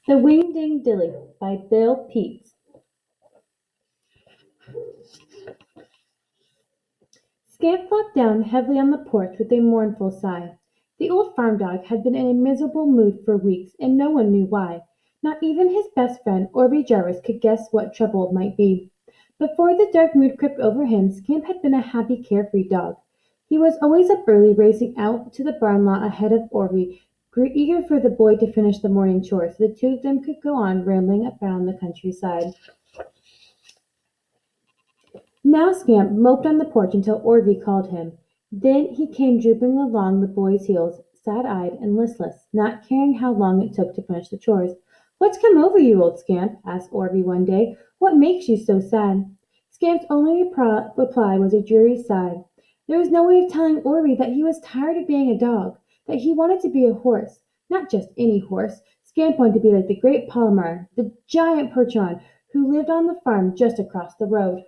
The Whingdingdilly by Bill Peets. Scamp flopped down heavily on the porch with a mournful sigh. The old farm dog had been in a miserable mood for weeks, and no one knew why. Not even his best friend, Orvie Jarvis, could guess what trouble it might be. Before the dark mood crept over him, Scamp had been a happy, carefree dog. He was always up early, racing out to the barn lot ahead of Orvie, eager for the boy to finish the morning chores, so the two of them could go on rambling around the countryside. Now Scamp moped on the porch until Orvie called him. Then he came drooping along the boy's heels, sad-eyed and listless, not caring how long it took to finish the chores. "What's come over you, old Scamp?" asked Orvie one day. "What makes you so sad?" Scamp's only reply was a dreary sigh. There was no way of telling Orvie that he was tired of being a dog, that he wanted to be a horse. Not just any horse. Scamp wanted to be like the great Palomar, the giant Percheron, who lived on the farm just across the road.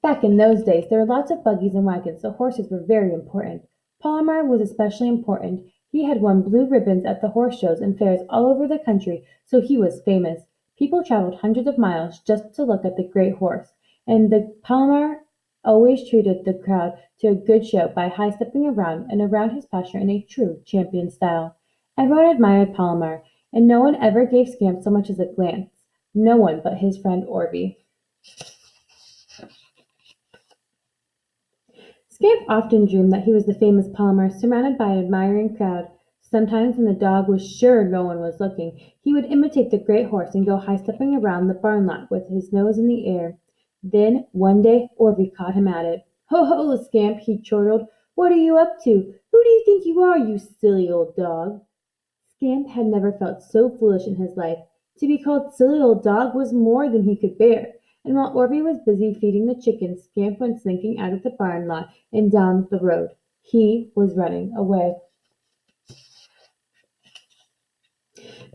Back in those days there were lots of buggies and wagons, so horses were very important. Palomar was especially important. He had won blue ribbons at the horse shows and fairs all over the country, so he was famous. People traveled hundreds of miles just to look at the great horse, and the Palomar always treated the crowd to a good show by high-stepping around and around his pasture in a true champion style. Everyone admired Palomar, and no one ever gave Scamp so much as a glance. No one but his friend Orvie. Scamp often dreamed that he was the famous Palomar, surrounded by an admiring crowd. Sometimes, when the dog was sure no one was looking, he would imitate the great horse and go high-stepping around the barn lot with his nose in the air. Then, one day, Orvie caught him at it. "Ho, ho, Scamp," he chortled. "What are you up to? Who do you think you are, you silly old dog?" Scamp had never felt so foolish in his life. To be called silly old dog was more than he could bear, and while Orvie was busy feeding the chickens, Scamp went slinking out of the barn lot and down the road. He was running away.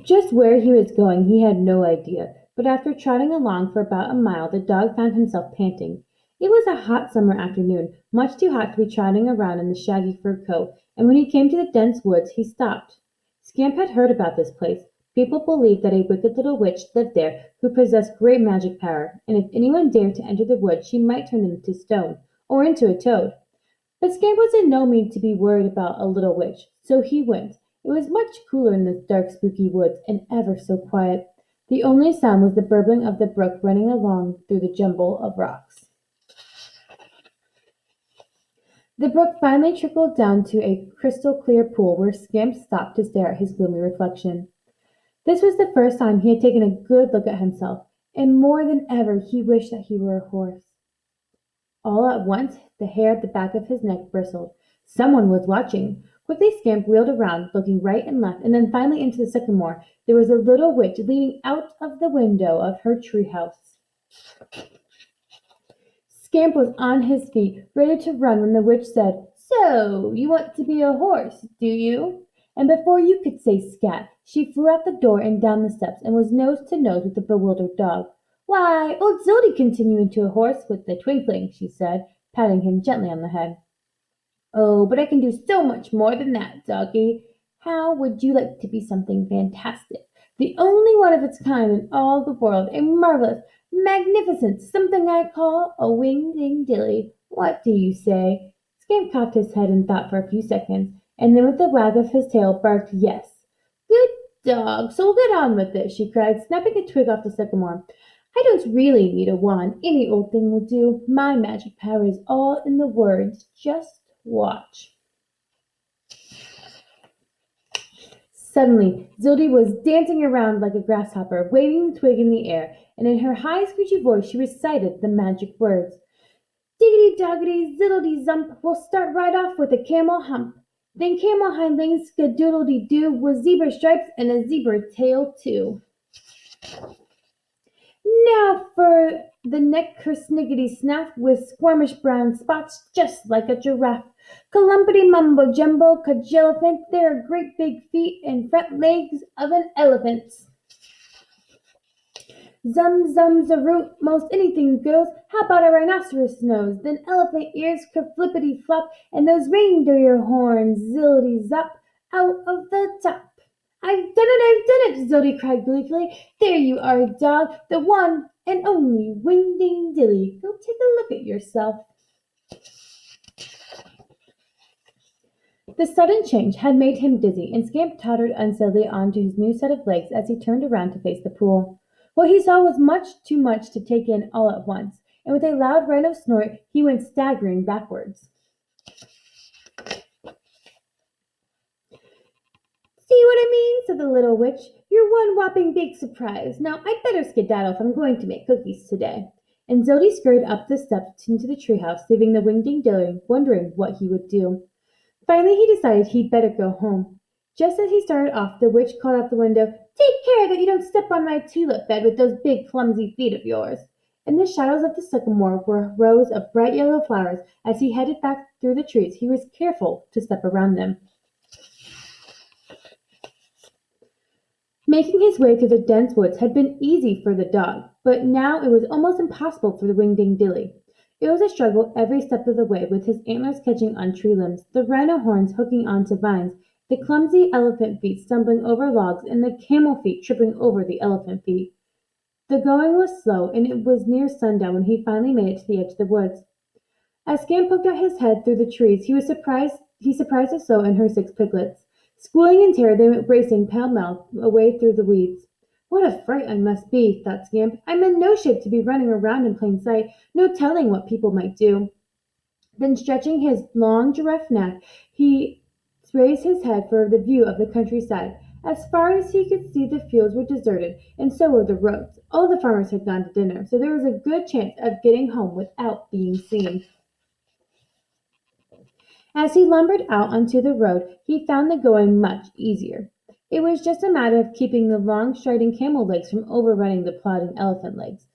Just where he was going he had no idea, but after trotting along for about a mile the dog found himself panting. It was a hot summer afternoon, much too hot to be trotting around in the shaggy fur coat, and when he came to the dense woods he stopped. Scamp had heard about this place. People believed that a wicked little witch lived there who possessed great magic power, and if anyone dared to enter the wood she might turn them into stone, or into a toad. But Scamp was in no mood to be worried about a little witch, so he went. It was much cooler in the dark spooky woods, and ever so quiet. The only sound was the burbling of the brook running along through the jumble of rocks. The brook finally trickled down to a crystal-clear pool where Scamp stopped to stare at his gloomy reflection. This was the first time he had taken a good look at himself, and more than ever he wished that he were a horse. All at once the hair at the back of his neck bristled. Someone was watching. Quickly Scamp wheeled around, looking right and left, and then finally into the sycamore. There was a little witch leaning out of the window of her tree house. Scamp was on his feet, ready to run when the witch said, "So, you want to be a horse, do you?" And before you could say scat, she flew out the door and down the steps, and was nose to nose with the bewildered dog. "Why, old Zildy can turn you into a horse with the twinkling," she said, patting him gently on the head. "Oh, but I can do so much more than that, doggie. How would you like to be something fantastic, the only one of its kind in all the world, a marvelous, magnificent, something I call a Whingdingdilly? What do you say?" Scamp cocked his head and thought for a few seconds, and then with a wag of his tail barked yes. "Good dog, so we'll get on with it," she cried, snapping a twig off the sycamore. "I don't really need a wand. Any old thing will do. My magic power is all in the words. Just watch." Suddenly Zildy was dancing around like a grasshopper, waving the twig in the air, and in her high screechy voice she recited the magic words. "Diggity doggity ziddledy zump, we'll start right off with a camel hump. Then camel hind legs, skadoodledy doo, with zebra stripes and a zebra tail too. Now for the neck kersniggity snaff, with squirmish brown spots just like a giraffe. Columpity mumbo jumbo cudgelephant, there are great big feet and front legs of an elephant. Zum zum zaroot, most anything goes. How about a rhinoceros nose? Then elephant ears, kerflippity flop, and those reindeer horns, zillity zop, out of the top. I've done it, Zodi cried gleefully. There you are, dog, the one and only Whingdingdilly. Go take a look at yourself. The sudden change had made him dizzy, and Scamp tottered unsteadily onto his new set of legs as he turned around to face the pool. What he saw was too much to take in all at once, and with a loud rhino snort, he went staggering backwards. See what I mean? Said the little witch. You're one whopping big surprise. Now I'd better skedaddle if I'm going to make cookies today. And Zodi scurried up the steps into the treehouse, leaving the Whingdingdilly wondering what he would do. Finally he decided he'd better go home. Just as he started off, the witch called out the window, Take care that you don't step on my tulip bed with those big clumsy feet of yours. In the shadows of the sycamore were rows of bright yellow flowers. As he headed back through the trees, he was careful to step around them. Making his way through the dense woods had been easy for the dog, but now it was almost impossible for the Whingdingdilly. It was a struggle every step of the way, with his antlers catching on tree limbs, the rhino horns hooking onto vines, the clumsy elephant feet stumbling over logs, and the camel feet tripping over the elephant feet. The going was slow, and it was near sundown when he finally made it to the edge of the woods. As Scamp poked out his head through the trees, he surprised Aso and her 6 piglets. Squealing in terror, they went racing pell-mell away through the weeds. What a fright I must be, thought Scamp. I'm in no shape to be running around in plain sight, no telling what people might do. Then, stretching his long giraffe neck, he raised his head for the view of the countryside. As far as he could see, the fields were deserted, and so were the roads. All the farmers had gone to dinner, so there was a good chance of getting home without being seen. As he lumbered out onto the road, he found the going much easier. It was just a matter of keeping the long striding camel legs from overrunning the plodding elephant legs,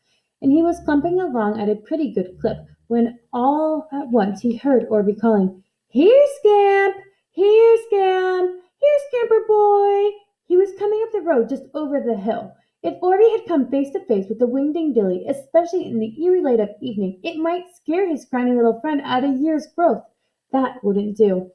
and he was clumping along at a pretty good clip when all at once he heard Orby calling, Here, Scamp! Here, Scamp! Here, Scamper boy! He was coming up the road just over the hill. If Orby had come face to face with the Whingdingdilly, especially in the eerie light of evening, it might scare his scrawny little friend out a year's growth. That wouldn't do.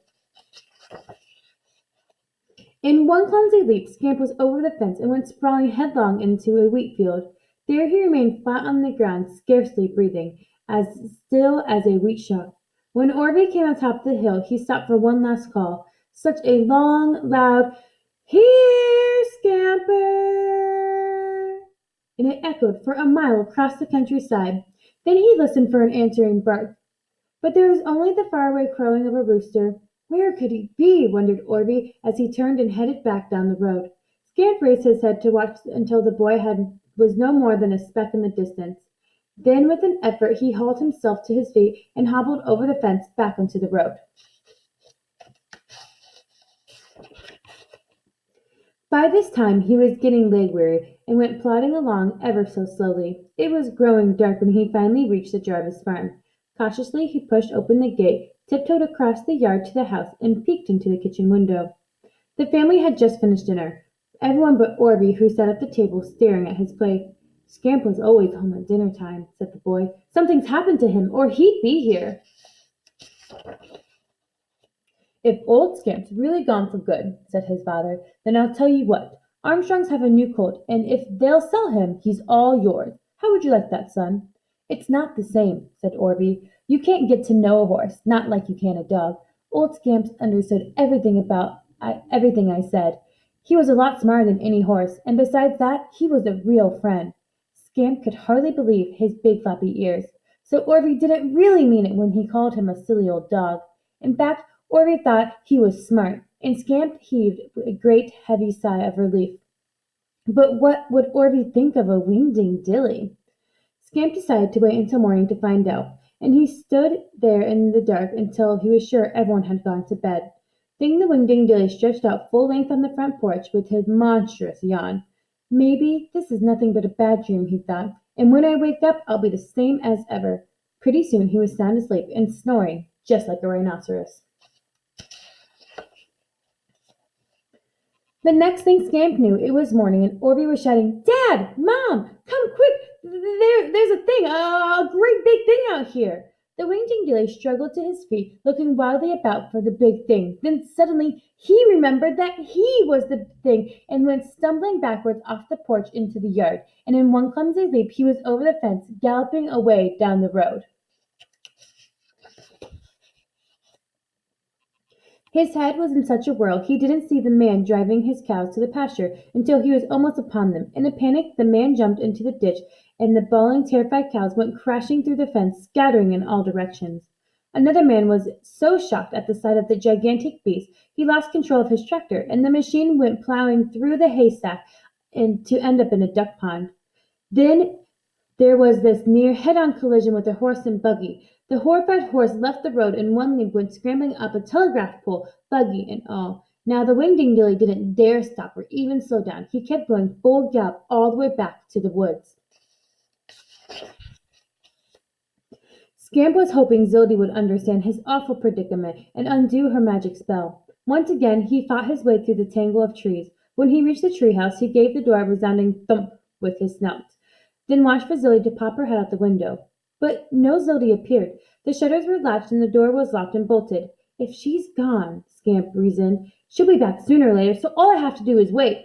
In one clumsy leap, Scamp was over the fence and went sprawling headlong into a wheat field. There he remained flat on the ground, scarcely breathing, as still as a wheat stalk. When Orby came atop the hill, he stopped for one last call. Such a long, loud, Here, Scamper! And it echoed for a mile across the countryside. Then he listened for an answering bark. But there was only the faraway crowing of a rooster. Where could he be? Wondered Orby as he turned and headed back down the road. Scamp raised his head to watch until the boy was no more than a speck in the distance. Then, with an effort, he hauled himself to his feet and hobbled over the fence back onto the road. By this time he was getting leg-weary and went plodding along ever so slowly. It was growing dark when he finally reached the Jarvis farm. Cautiously he pushed open the gate, tiptoed across the yard to the house, and peeked into the kitchen window. The family had just finished dinner, everyone but Orby, who sat at the table staring at his plate. Scamp was always home at dinner time, said the boy. Something's happened to him, or he'd be here. If old Scamp's really gone for good, said his father, then I'll tell you what. Armstrongs have a new colt, and if they'll sell him, he's all yours. How would you like that, son? It's not the same, said Orby. You can't get to know a horse, not like you can a dog. Old Scamp understood everything I said. He was a lot smarter than any horse, and besides that, he was a real friend. Scamp could hardly believe his big floppy ears. So Orby didn't really mean it when he called him a silly old dog. In fact, Orby thought he was smart, and Scamp heaved a great heavy sigh of relief. But what would Orby think of a Whingdingdilly? Scamp decided to wait until morning to find out, and he stood there in the dark until he was sure everyone had gone to bed. Then the Whingdingdilly stretched out full length on the front porch with his monstrous yawn. Maybe this is nothing but a bad dream, he thought, and when I wake up I'll be the same as ever. Pretty soon he was sound asleep and snoring just like a rhinoceros. The next thing Scamp knew, it was morning, and Orby was shouting, Dad! Mom! Come quick! There's a thing! A great big thing out here! The Whingdingdilly struggled to his feet, looking wildly about for the big thing. Then suddenly he remembered that he was the thing and went stumbling backwards off the porch into the yard, and in one clumsy leap he was over the fence, galloping away down the road. His head was in such a whirl he didn't see the man driving his cows to the pasture until he was almost upon them. In a panic the man jumped into the ditch, and the bawling, terrified cows went crashing through the fence, scattering in all directions. Another man was so shocked at the sight of the gigantic beast he lost control of his tractor, and the machine went plowing through the haystack to end up in a duck pond. Then there was this near head-on collision with a horse and buggy. The horrified horse left the road and one leap went scrambling up a telegraph pole, buggy and all. Now the Whingdingdilly didn't dare stop or even slow down. He kept going full gallop all the way back to the woods. Scamp was hoping Zildie would understand his awful predicament and undo her magic spell. Once again he fought his way through the tangle of trees. When he reached the treehouse he gave the door a resounding thump with his snout, then watched for Zildie to pop her head out the window. But no Zildie appeared. The shutters were latched and the door was locked and bolted. If she's gone, Scamp reasoned, she'll be back sooner or later, so all I have to do is wait.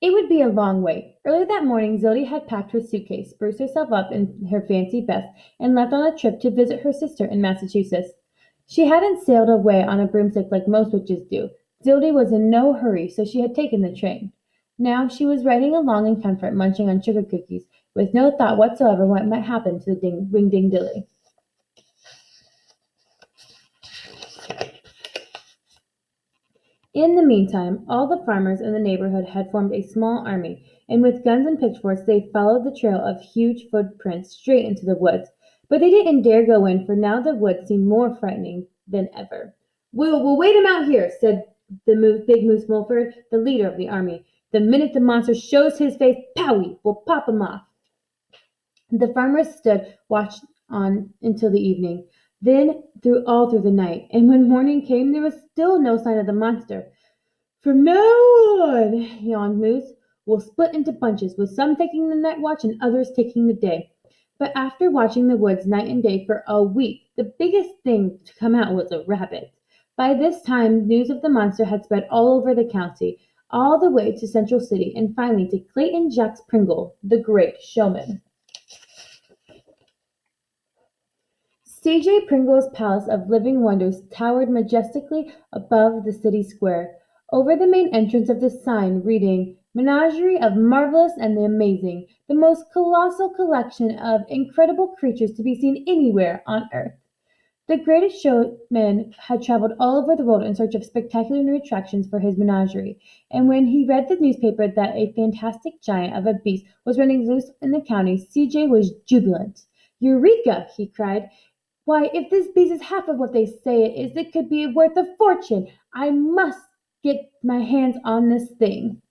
It would be a long wait. Early that morning Zildie had packed her suitcase, spruced herself up in her fancy best, and left on a trip to visit her sister in Massachusetts. She hadn't sailed away on a broomstick like most witches do. Zildie was in no hurry, so she had taken the train. Now she was riding along in comfort, munching on sugar cookies, with no thought whatsoever what might happen to the Whingdingdilly. In the meantime, all the farmers in the neighborhood had formed a small army, and with guns and pitchforks they followed the trail of huge footprints straight into the woods. But they didn't dare go in, for now the woods seemed more frightening than ever. We'll wait him out here, said the big Moose Mulford, the leader of the army. The minute the monster shows his face, powie, we'll pop him off. The farmers watched on until the evening, then through the night, and when morning came there was still no sign of the monster. From now on, yawned Moose, we'll split into bunches, with some taking the night watch and others taking the day. But after watching the woods night and day for a week, the biggest thing to come out was a rabbit. By this time news of the monster had spread all over the county, all the way to Central City, and finally to Clayton Jacks Pringle, the great showman. C.J. Pringle's palace of living wonders towered majestically above the city square. Over the main entrance of the sign reading, "Menagerie of Marvelous and the Amazing, the most colossal collection of incredible creatures to be seen anywhere on earth." The greatest showman had traveled all over the world in search of spectacular new attractions for his menagerie, and when he read the newspaper that a fantastic giant of a beast was running loose in the county, C.J. was jubilant. "Eureka!" he cried. "Why, if this beast is half of what they say it is, it could be worth a fortune. I must get my hands on this thing."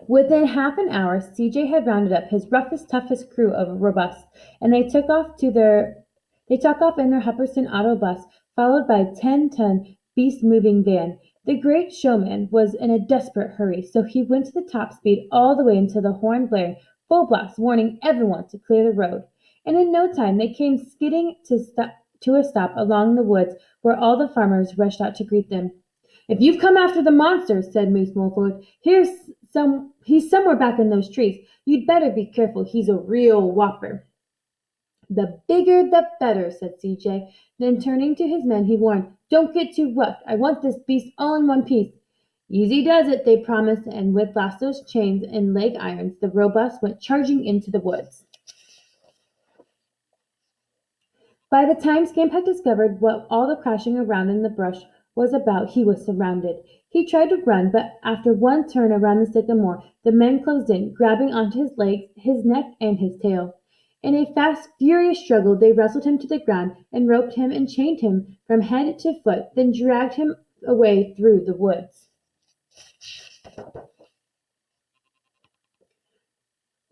Within half an hour, C.J. had rounded up his roughest, toughest crew of robusts, and they took off in their Hupperson auto bus, followed by a 10-ton beast-moving van. The great showman was in a desperate hurry, so he went to the top speed all the way until the horn blared full blast, warning everyone to clear the road. And in no time they came skidding to a stop along the woods, where all the farmers rushed out to greet them. "If you've come after the monster," said Moose Mulford, "he's somewhere back in those trees. You'd better be careful. He's a real whopper." "The bigger the better," said C.J. Then turning to his men he warned, "Don't get too rough. I want this beast all in one piece." "Easy does it," they promised, and with lassos, chains, and leg irons the robusts went charging into the woods. By the time Scamp had discovered what all the crashing around in the brush was about, he was surrounded. He tried to run, but after one turn around the sycamore, the men closed in, grabbing onto his legs, his neck, and his tail. In a fast, furious struggle, they wrestled him to the ground and roped him and chained him from head to foot, then dragged him away through the woods.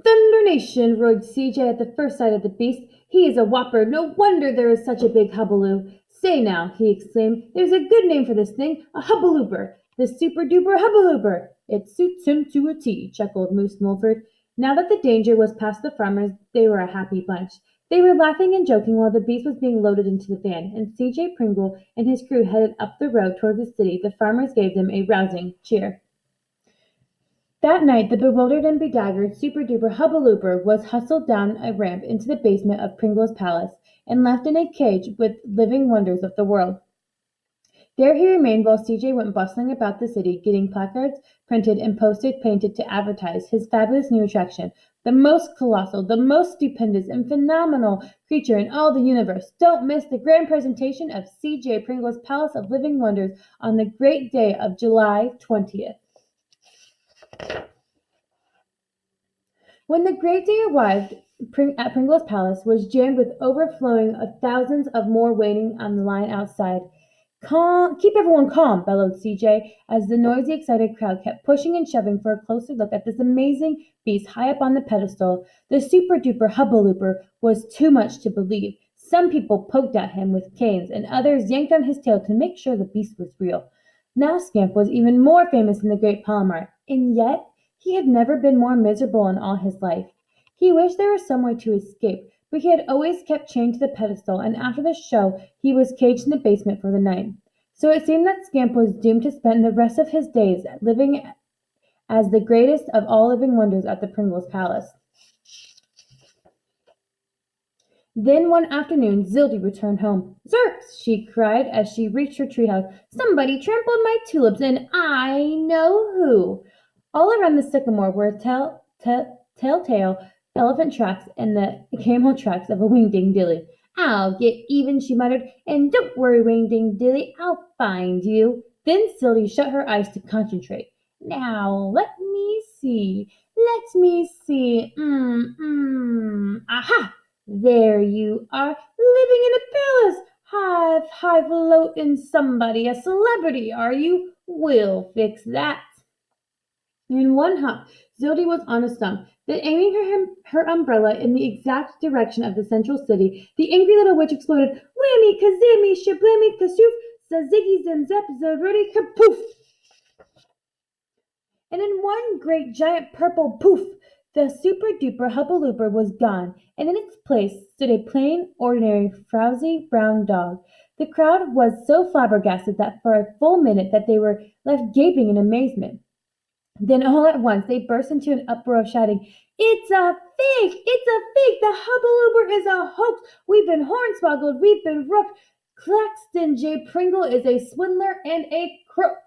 "Thunder Nation!" roared C.J. at the first sight of the beast. "He is a whopper. No wonder there is such a big hubbub. Say now," he exclaimed, "there's a good name for this thing, a hubbaloober. The super-duper hubbaloober." "It suits him to a T," chuckled Moose Mulford. Now that the danger was past the farmers, they were a happy bunch. They were laughing and joking while the beast was being loaded into the van, and C.J. Pringle and his crew headed up the road toward the city. The farmers gave them a rousing cheer. That night, the bewildered and bedaggered Super-Duper Hubbalooper was hustled down a ramp into the basement of Pringle's palace and left in a cage with living wonders of the world. There he remained while CJ went bustling about the city, getting placards printed and posters painted to advertise his fabulous new attraction, the most colossal, the most stupendous and phenomenal creature in all the universe. Don't miss the grand presentation of CJ Pringle's Palace of Living Wonders on the great day of July 20th. When the great day arrived at Pringle's Palace was jammed with overflowing of thousands of more waiting on the line outside. Keep everyone calm, bellowed CJ, as the noisy, excited crowd kept pushing and shoving for a closer look at this amazing beast high up on the pedestal. The super-duper hubbalooper was too much to believe. Some people poked at him with canes, and others yanked on his tail to make sure the beast was real. Now Scamp was even more famous than the great Palomar, and yet he had never been more miserable in all his life. He wished there was some way to escape, but he had always kept chained to the pedestal, and after the show he was caged in the basement for the night. So it seemed that Scamp was doomed to spend the rest of his days living as the greatest of all living wonders at the Pringles Palace. Then one afternoon Zildy returned home. "Zerks!" she cried as she reached her treehouse. "Somebody trampled my tulips, and I know who!" All around the sycamore were telltale elephant tracks and the camel tracks of a Whingdingdilly. "I'll get even," she muttered, "and don't worry, Whingdingdilly, I'll find you." Then Zildy shut her eyes to concentrate. "Now, let me see. Aha! There you are, living in a palace. Highfalutin somebody, a celebrity, are you? We'll fix that." In one hop, Zildy was on a stump. Then, aiming her umbrella in the exact direction of the central city, the angry little witch exploded, "Whammy, kazammy, shablammy, kasoof, zaziggy, zamzap, zaruddy, kapoof!" And in one great giant purple poof, the super-duper hubbalooper was gone, and in its place stood a plain, ordinary, frowsy brown dog. The crowd was so flabbergasted that for a full minute that they were left gaping in amazement. Then all at once they burst into an uproar of shouting, "It's a fake! It's a fake! The hubbalooper is a hoax! We've been hornswoggled! We've been rooked! Claxton J. Pringle is a swindler and a crook!"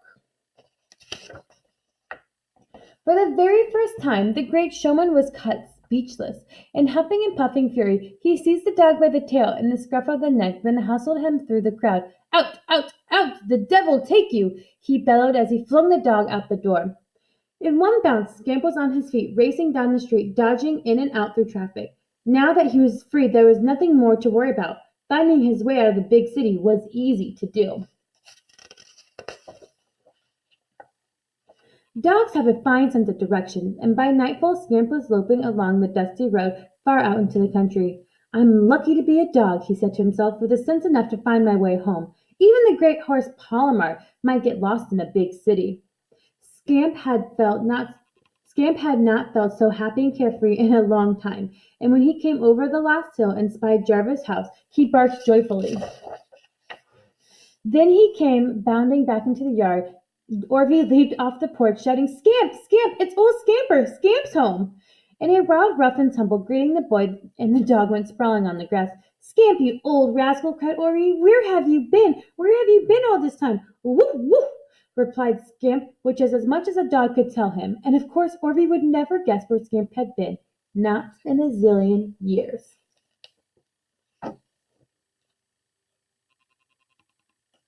For the very first time, the great showman was cut speechless. In huffing and puffing fury, he seized the dog by the tail and the scruff of the neck, then hustled him through the crowd. "Out! Out! Out! The devil take you!" he bellowed as he flung the dog out the door. In one bounce, Scamp was on his feet, racing down the street, dodging in and out through traffic. Now that he was free, there was nothing more to worry about. Finding his way out of the big city was easy to do. Dogs have a fine sense of direction, and by nightfall Scamp was loping along the dusty road far out into the country. "I'm lucky to be a dog," he said to himself, "with sense enough to find my way home. Even the great horse Palomar might get lost in a big city." Scamp had not felt so happy and carefree in a long time, and when he came over the last hill and spied Jarvis' house, he barked joyfully. Then he came bounding back into the yard. Orvie leaped off the porch, shouting, "Scamp! Scamp! It's old Scamper! Scamp's home!" In a wild rough and tumble greeting, the boy and the dog went sprawling on the grass. "Scamp, you old rascal!" cried Orvie. "Where have you been? Where have you been all this time?" "Woof! Woof!" replied Scamp, which is as much as a dog could tell him, and of course Orvie would never guess where Scamp had been, not in a zillion years.